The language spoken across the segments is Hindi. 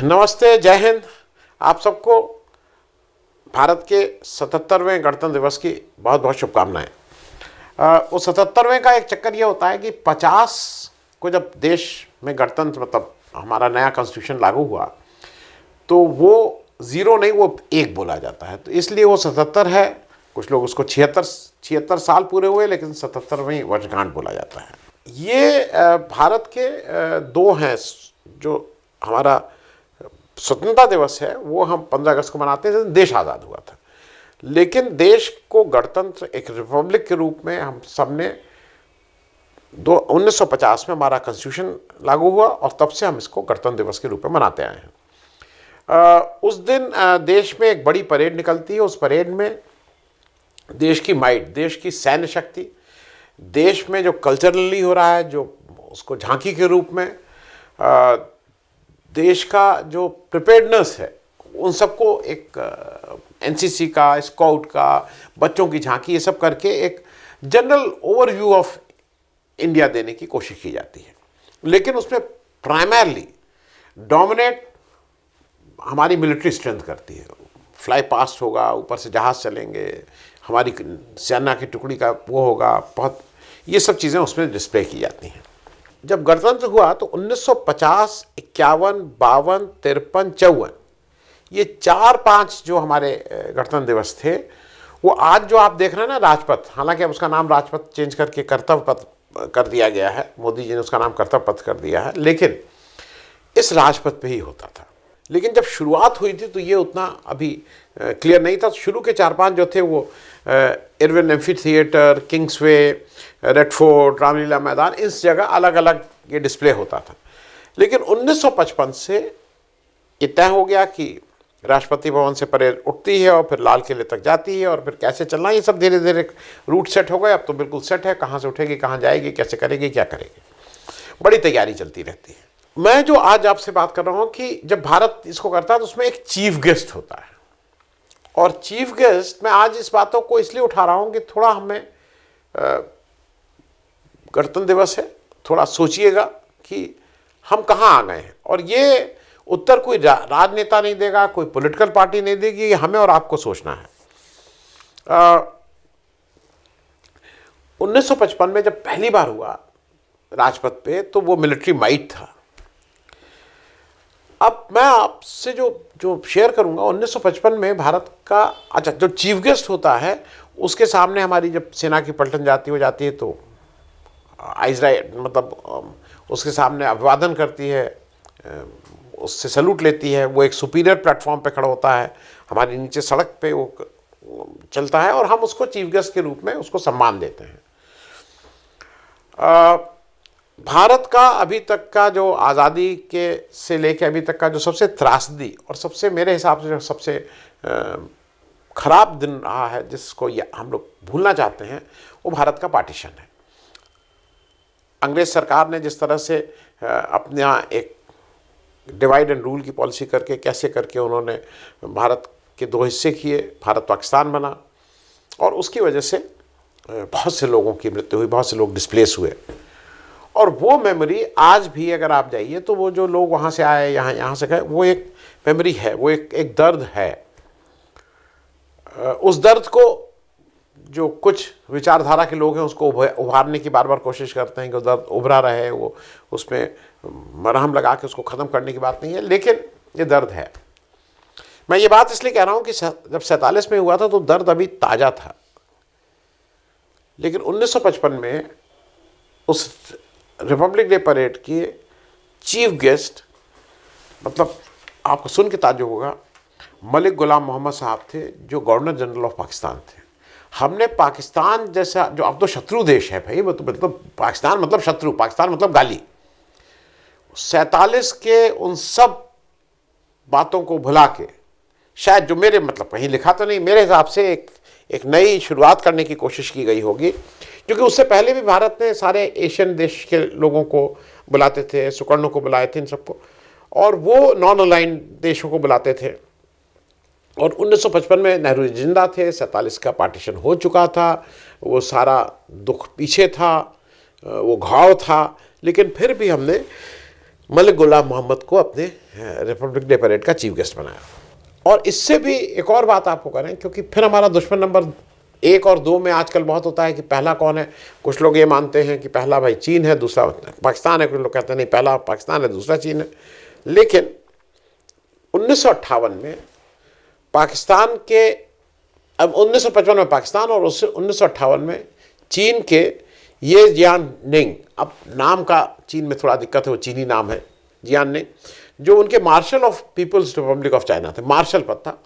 नमस्ते, जय हिंद। आप सबको भारत के 77वें गणतंत्र दिवस की बहुत बहुत शुभकामनाएं। उस 77वें का एक चक्कर ये होता है कि 50 को जब देश में गणतंत्र मतलब हमारा नया कॉन्स्टिट्यूशन लागू हुआ तो वो 0 नहीं, वो 1 बोला जाता है, तो इसलिए वो 77 है। कुछ लोग उसको 76 साल पूरे हुए, लेकिन 77वीं वर्षगांठ बोला जाता है। ये भारत के दो हैं जो हमारा स्वतंत्रता दिवस है, वो हम 15 अगस्त को मनाते हैं जब देश आज़ाद हुआ था। लेकिन देश को गणतंत्र एक रिपब्लिक के रूप में हम सब ने 1950 में हमारा कॉन्स्टिट्यूशन लागू हुआ और तब से हम इसको गणतंत्र दिवस के रूप में मनाते आए हैं। उस दिन देश में एक बड़ी परेड निकलती है। उस परेड में देश की माइट, देश की सैन्य शक्ति, देश में जो कल्चरली हो रहा है, जो उसको झांकी के रूप में देश का जो प्रिपेयर्डनेस है, उन सबको एक एनसीसी का, स्काउट का, बच्चों की झांकी, ये सब करके एक जनरल ओवरव्यू ऑफ इंडिया देने की कोशिश की जाती है। लेकिन उसमें प्राइमरली डोमिनेट हमारी मिलिट्री स्ट्रेंथ करती है। फ्लाई पास्ट होगा, ऊपर से जहाज़ चलेंगे, हमारी सेना की टुकड़ी का वो होगा, बहुत ये सब चीज़ें उसमें डिस्प्ले की जाती हैं। जब गणतंत्र हुआ तो 1950, 51, 52, 53, 54 ये 4-5 जो हमारे गणतंत्र दिवस थे, वो आज जो आप देख रहे हैं ना राजपथ, हालांकि अब उसका नाम राजपथ चेंज करके कर्तव्य पथ कर दिया गया है, मोदी जी ने उसका नाम कर्तव्य पथ कर दिया है, लेकिन इस राजपथ पे ही होता था। लेकिन जब शुरुआत हुई थी तो ये उतना अभी क्लियर नहीं था। शुरू के 4-5 जो थे वो Irwin amphi theatre, Kingsway, red fort, Ramlila मैदान, इस जगह अलग अलग ये डिस्प्ले होता था। लेकिन 1955 से ये तय हो गया कि राष्ट्रपति भवन से परेड उठती है और फिर लाल किले तक जाती है और फिर कैसे चलना, ये सब धीरे धीरे रूट सेट हो गए। अब तो बिल्कुल सेट है, कहाँ से उठेगी, कहाँ जाएगी, कैसे करेगी, क्या करेगी, बड़ी तैयारी चलती रहती है। मैं जो आज आपसे बात कर रहा हूँ कि जब भारत इसको करता है तो उसमें एक चीफ गेस्ट होता है। और चीफ गेस्ट, मैं आज इस बातों को इसलिए उठा रहा हूँ कि थोड़ा हमें गणतंत्र दिवस है, थोड़ा सोचिएगा कि हम कहाँ आ गए हैं। और ये उत्तर कोई राजनेता नहीं देगा, कोई पॉलिटिकल पार्टी नहीं देगी, ये हमें और आपको सोचना है। 1955 में जब पहली बार हुआ राजपथ पे तो वो मिलिट्री माइट था। अब मैं आपसे जो शेयर करूंगा, 1955 में भारत का जो चीफ गेस्ट होता है उसके सामने हमारी जब सेना की पलटन जाती है तो आइजराइट मतलब उसके सामने अभिवादन करती है, उससे सैल्यूट लेती है। वो एक सुपीरियर प्लेटफॉर्म पे खड़ा होता है, हमारे नीचे सड़क पे वो चलता है और हम उसको चीफ गेस्ट के रूप में उसको सम्मान देते हैं। भारत का अभी तक का जो आज़ादी के से लेके अभी तक का जो सबसे त्रासदी और सबसे मेरे हिसाब से जो सबसे खराब दिन रहा है, जिसको हम लोग भूलना चाहते हैं, वो भारत का पार्टीशन है। अंग्रेज सरकार ने जिस तरह से अपने यहाँ एक डिवाइड एंड रूल की पॉलिसी करके कैसे करके उन्होंने भारत के 2 हिस्से किए, भारत पाकिस्तान बना, और उसकी वजह से बहुत से लोगों की मृत्यु हुई, बहुत से लोग डिस्प्लेस हुए। और वो मेमोरी आज भी अगर आप जाइए तो वो जो लोग वहाँ से आए, यहाँ से गए, वो एक मेमोरी है, वो एक दर्द है। उस दर्द को जो कुछ विचारधारा के लोग हैं उसको उभारने की बार बार कोशिश करते हैं कि वो दर्द उभरा रहे, वो उसमें मरहम लगा के उसको ख़त्म करने की बात नहीं है, लेकिन ये दर्द है। मैं ये बात इसलिए कह रहा हूँ कि जब 47 में हुआ था तो दर्द अभी ताज़ा था, लेकिन 1955 में उस रिपब्लिक डे परेड के चीफ गेस्ट, मतलब आपको सुन के ताज्जुब होगा, मलिक गुलाम मोहम्मद साहब थे, जो गवर्नर जनरल ऑफ पाकिस्तान थे। हमने पाकिस्तान जैसा, जो अब तो शत्रु देश है भाई, मतलब पाकिस्तान मतलब शत्रु, पाकिस्तान मतलब गाली, 47 के उन सब बातों को भुला के, शायद जो मेरे मतलब कहीं लिखा तो नहीं, मेरे हिसाब से एक नई शुरुआत करने की कोशिश की गई होगी। क्योंकि उससे पहले भी भारत ने सारे एशियन देश के लोगों को बुलाते थे, सुकर्णों को बुलाए थे, इन सबको, और वो नॉन अलाइंड देशों को बुलाते थे। और 1955 में नेहरू जिंदा थे, 47 का पार्टीशन हो चुका था, वो सारा दुख पीछे था, वो घाव था, लेकिन फिर भी हमने मलिक गुलाम मोहम्मद को अपने रिपब्लिक डे परेड का चीफ गेस्ट बनाया। और इससे भी एक और बात आपको करें, क्योंकि फिर हमारा दुश्मन नंबर 1 और 2 में आजकल बहुत होता है कि पहला कौन है। कुछ लोग ये मानते हैं कि पहला भाई चीन है, दूसरा पाकिस्तान है, कुछ लोग कहते हैं नहीं पहला पाकिस्तान है, दूसरा चीन है। लेकिन 1958 में पाकिस्तान के, अब 1955 में पाकिस्तान और उससे 1958 में चीन के ये जियानिंग, अब नाम का चीन में थोड़ा दिक्कत है, वो चीनी नाम है जियानिंग, जो उनके marshal of People's Republic of China थे, मार्शल पद था,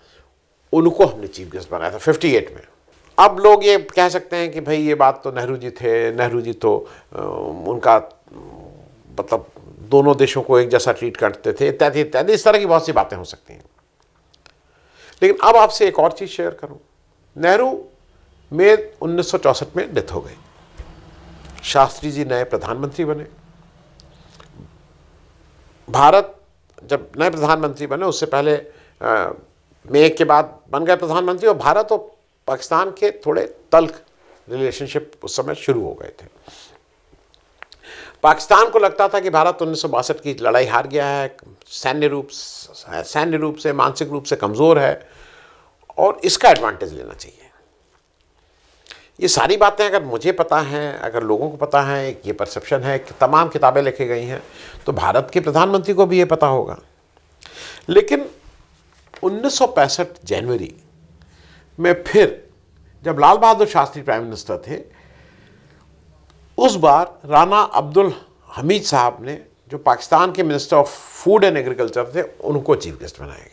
उनको हमने चीफ गेस्ट बनाया था 58 में। अब लोग ये कह सकते हैं कि भाई ये बात तो नेहरू जी थे, नेहरू जी तो उनका मतलब दोनों देशों को एक जैसा ट्रीट करते थे, इत्यादि इत्यादि, इस तरह की बहुत सी बातें हो सकती हैं। लेकिन अब आपसे एक और चीज़ शेयर करूं। नेहरू में 1964 में डेथ हो गई, शास्त्री जी नए प्रधानमंत्री बने। भारत जब नए प्रधानमंत्री बने, उससे पहले मे के बाद बन गए प्रधानमंत्री, और भारत और पाकिस्तान के थोड़े तल्ख रिलेशनशिप उस समय शुरू हो गए थे। पाकिस्तान को लगता था कि भारत 1962 की लड़ाई हार गया है, सैन्य रूप से मानसिक रूप से कमज़ोर है और इसका एडवांटेज लेना चाहिए। ये सारी बातें अगर मुझे पता हैं, अगर लोगों को पता है, ये परसेप्शन है कि तमाम किताबें लिखी गई हैं, तो भारत के प्रधानमंत्री को भी ये पता होगा। लेकिन 1965 जनवरी में फिर जब लाल बहादुर शास्त्री प्राइम मिनिस्टर थे, उस बार राणा अब्दुल हमीद साहब ने, जो पाकिस्तान के minister of food and agriculture थे, उनको चीफ गेस्ट बनाया गया।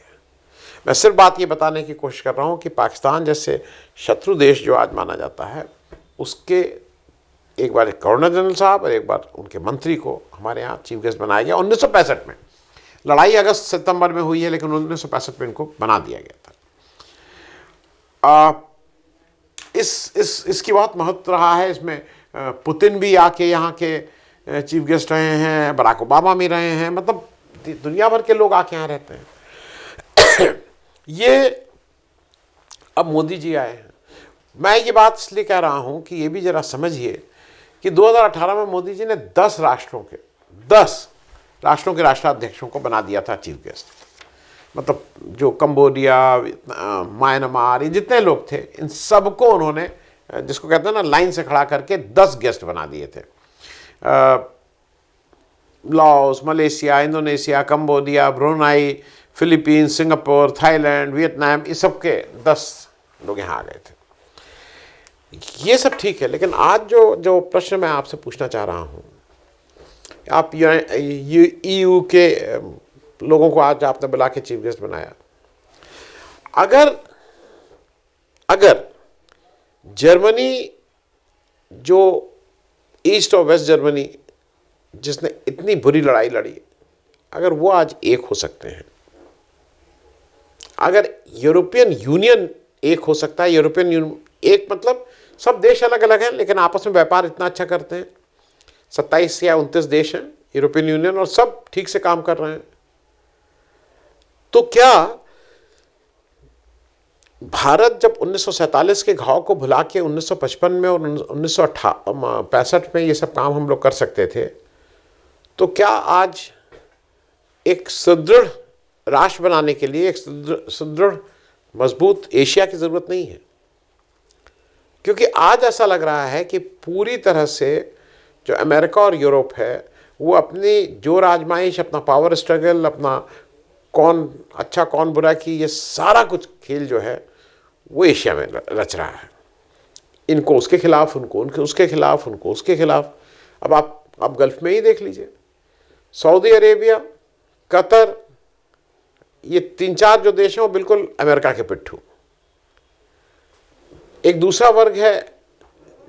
मैं सिर्फ बात ये बताने की कोशिश कर रहा हूँ कि पाकिस्तान जैसे शत्रु देश जो आज माना जाता है, उसके एक बार गवर्नर जनरल साहब और एक बार उनके मंत्री को हमारे यहाँ चीफ गेस्ट बनाया गया 1965 में। लड़ाई अगस्त सितंबर में हुई है, लेकिन 1965 में इनको बना दिया गया था। इसकी बहुत महत्व रहा है। इसमें पुतिन भी आके यहाँ के चीफ गेस्ट रहे हैं, बराक ओबामा भी रहे हैं, मतलब दुनिया भर के लोग आके यहाँ रहते हैं। ये अब मोदी जी आए हैं। मैं ये बात इसलिए कह रहा हूँ कि ये भी ज़रा समझिए कि 2018 में मोदी जी ने 10 राष्ट्रों के राष्ट्राध्यक्षों को बना दिया था चीफ गेस्ट। मतलब जो कंबोडिया, म्यांमार, ये जितने लोग थे, इन सबको उन्होंने, जिसको कहते हैं ना, लाइन से खड़ा करके 10 गेस्ट बना दिए थे। Laos, Malaysia, Indonesia, Cambodia, Brunei, Philippines, Singapore, Thailand, Vietnam, ये सब के 10 लोग यहाँ आ गए थे। ये सब ठीक है, लेकिन आज जो प्रश्न मैं आपसे पूछना चाह रहा हूँ, आप EU के लोगों को आज आपने बुला के चीफ गेस्ट बनाया। अगर जर्मनी, जो ईस्ट और वेस्ट जर्मनी, जिसने इतनी बुरी लड़ाई लड़ी, अगर वो आज एक हो सकते हैं, अगर यूरोपियन यूनियन एक हो सकता है, यूरोपियन यूनियन एक मतलब सब देश अलग अलग हैं लेकिन आपस में व्यापार इतना अच्छा करते हैं, 27 या 29 देश हैं यूरोपियन यूनियन, और सब ठीक से काम कर रहे हैं, तो क्या भारत जब 1947 के घाव को भुला के 1955 में और 1965 में ये सब काम हम लोग कर सकते थे, तो क्या आज एक सुदृढ़ राष्ट्र बनाने के लिए एक सुदृढ़ मजबूत एशिया की ज़रूरत नहीं है? क्योंकि आज ऐसा लग रहा है कि पूरी तरह से जो अमेरिका और यूरोप है, वो अपनी जोर आजमाइश, अपना पावर स्ट्रगल, अपना कौन अच्छा कौन बुरा की, ये सारा कुछ खेल जो है वो एशिया में रच रहा है। इनको उसके खिलाफ, उनको उसके खिलाफ, उनको उसके खिलाफ। अब आप गल्फ में ही देख लीजिए, सऊदी अरेबिया, कतर, ये 3-4 जो देश हैं वो बिल्कुल अमेरिका के पिट्ठू। एक दूसरा वर्ग है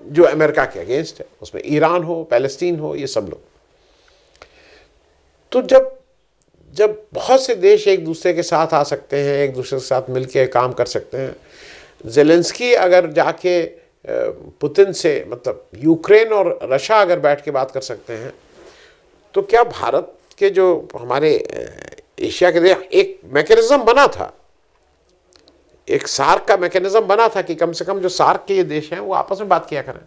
जो अमेरिका के अगेंस्ट है, उसमें ईरान हो, पैलेस्टीन हो, ये सब लोग। तो जब बहुत से देश एक दूसरे के साथ आ सकते हैं, एक दूसरे के साथ मिलकर काम कर सकते हैं, ज़ेलेंस्की अगर जाके पुतिन से, मतलब यूक्रेन और रशिया अगर बैठ के बात कर सकते हैं, तो क्या भारत के जो हमारे एशिया के देश, एक मैकेनिज्म बना था, एक सार्क का मैकेनिज्म बना था कि कम से कम जो सार्क के ये देश हैं वो आपस में बात किया करें,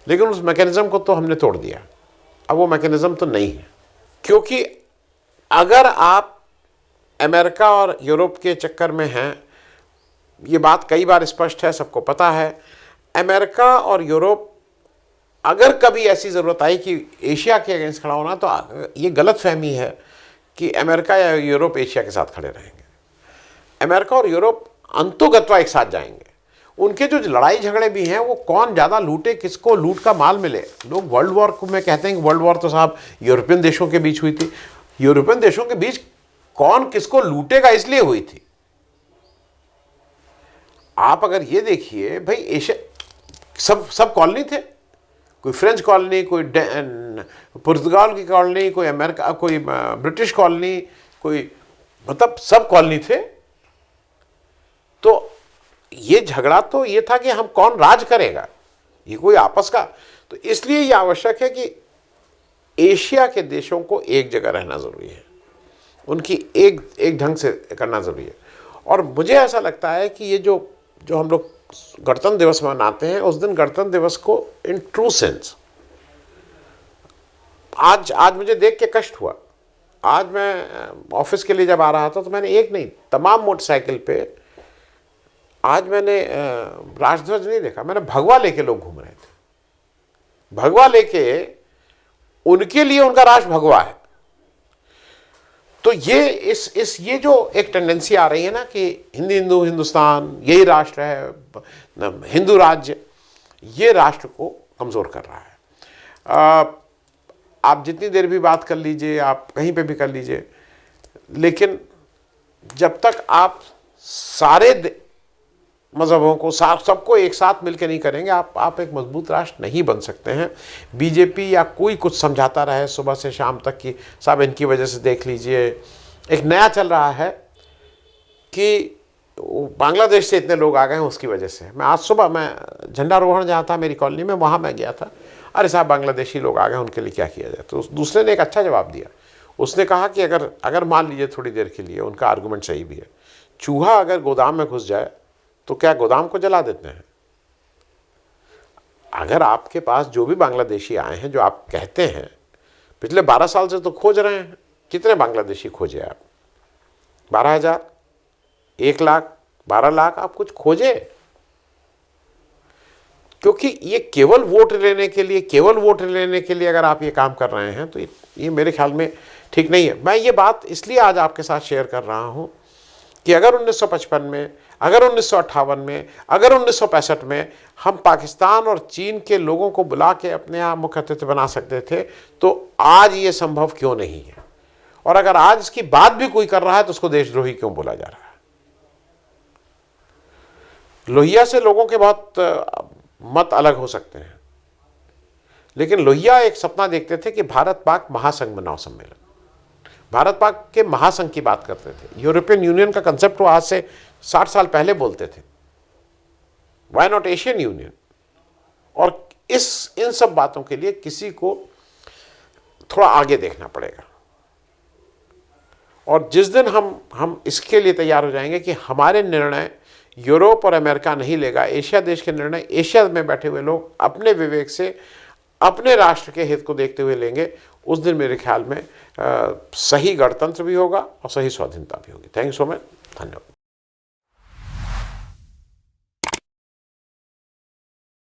लेकिन उस मैकेनिज्म को तो हमने तोड़ दिया। अब वो मैकेनिज्म तो नहीं है, क्योंकि अगर आप अमेरिका और यूरोप के चक्कर में हैं, ये बात कई बार स्पष्ट है, सबको पता है, अमेरिका और यूरोप अगर कभी ऐसी ज़रूरत आई कि एशिया के अगेंस्ट खड़ा होना, तो ये गलत फहमी है कि अमेरिका या यूरोप एशिया के साथ खड़े रहेंगे। अमेरिका और यूरोप अंतोगत्वा एक साथ जाएंगे। उनके जो लड़ाई झगड़े भी हैं, वो कौन ज़्यादा लूटे, किसको लूट का माल मिले। लोग वर्ल्ड वॉर में कहते हैं कि वर्ल्ड वॉर तो साहब यूरोपियन देशों के बीच हुई थी। यूरोपियन देशों के बीच कौन किसको लूटेगा इसलिए हुई थी। आप अगर ये देखिए भाई, एशिया सब कॉलोनी थे, कोई फ्रेंच कॉलोनी, कोई पुर्तगाल की कॉलोनी, कोई अमेरिका, कोई ब्रिटिश कॉलोनी, कोई, मतलब सब कॉलोनी थे। तो ये झगड़ा तो ये था कि हम कौन राज करेगा, ये कोई आपस का। तो इसलिए ये आवश्यक है कि एशिया के देशों को एक जगह रहना जरूरी है, उनकी एक ढंग से करना जरूरी है। और मुझे ऐसा लगता है कि ये जो हम लोग गणतंत्र दिवस मनाते हैं, उस दिन गणतंत्र दिवस को इन ट्रू सेंस, आज मुझे देख के कष्ट हुआ। आज मैं ऑफिस के लिए जब आ रहा था तो मैंने एक नहीं, तमाम मोटरसाइकिल पे आज मैंने राष्ट्रध्वज नहीं देखा, मैंने भगवा लेके लोग घूम रहे थे। भगवा लेके, उनके लिए उनका राष्ट्र भगवा है। तो ये जो एक टेंडेंसी आ रही है ना कि हिंदुस्तान यही राष्ट्र है, हिंदू राज्य, ये राष्ट्र को कमजोर कर रहा है। आप जितनी देर भी बात कर लीजिए, आप कहीं पे भी कर लीजिए, लेकिन जब तक आप सारे मजहबों को, सबको एक साथ मिलकर नहीं करेंगे, आप एक मजबूत राष्ट्र नहीं बन सकते हैं। बीजेपी या कोई कुछ समझाता रहे सुबह से शाम तक कि साहब इनकी वजह से देख लीजिए। एक नया चल रहा है कि बांग्लादेश से इतने लोग आ गए हैं उसकी वजह से। मैं आज सुबह, मैं झंडारोहण जहाँ था मेरी कॉलोनी में, वहाँ मैं गया था, अरे साहब बांग्लादेशी लोग आ गए, उनके लिए क्या किया जाए। तो दूसरे ने एक अच्छा जवाब दिया, उसने कहा कि अगर मान लीजिए थोड़ी देर के लिए, उनका आर्गूमेंट सही भी है, चूहा अगर गोदाम में घुस जाए तो क्या गोदाम को जला देते हैं? अगर आपके पास जो भी बांग्लादेशी आए हैं, जो आप कहते हैं पिछले 12 साल से तो खोज रहे हैं, कितने बांग्लादेशी खोजे आप? 12,000, 1 लाख, 12 लाख, आप कुछ खोजे? क्योंकि ये केवल वोट लेने के लिए अगर आप ये काम कर रहे हैं तो ये मेरे ख्याल में ठीक नहीं है। मैं ये बात इसलिए आज आपके साथ शेयर कर रहा हूं कि अगर 1955 में, अगर 1958 में, अगर 1965 में हम पाकिस्तान और चीन के लोगों को बुला के अपने यहाँ मुख्य अतिथि बना सकते थे, तो आज ये संभव क्यों नहीं है? और अगर आज इसकी बात भी कोई कर रहा है तो उसको देशद्रोही क्यों बोला जा रहा है? लोहिया से लोगों के बहुत मत अलग हो सकते हैं, लेकिन लोहिया एक सपना देखते थे कि भारत पाक महासंघ बनाओ सम्मेलन, भारत पाक के महासंघ की बात करते थे। यूरोपियन यूनियन का कंसेप्ट वो आज से 60 साल पहले बोलते थे, व्हाई नॉट एशियन यूनियन? और इन सब बातों के लिए किसी को थोड़ा आगे देखना पड़ेगा। और जिस दिन हम इसके लिए तैयार हो जाएंगे कि हमारे निर्णय यूरोप और अमेरिका नहीं लेगा, एशिया देश के निर्णय एशिया में बैठे हुए लोग अपने विवेक से अपने राष्ट्र के हित को देखते हुए लेंगे, उस दिन मेरे ख्याल में सही गणतंत्र भी होगा और सही स्वाधीनता भी होगी। थैंक यू सो मच, धन्यवाद।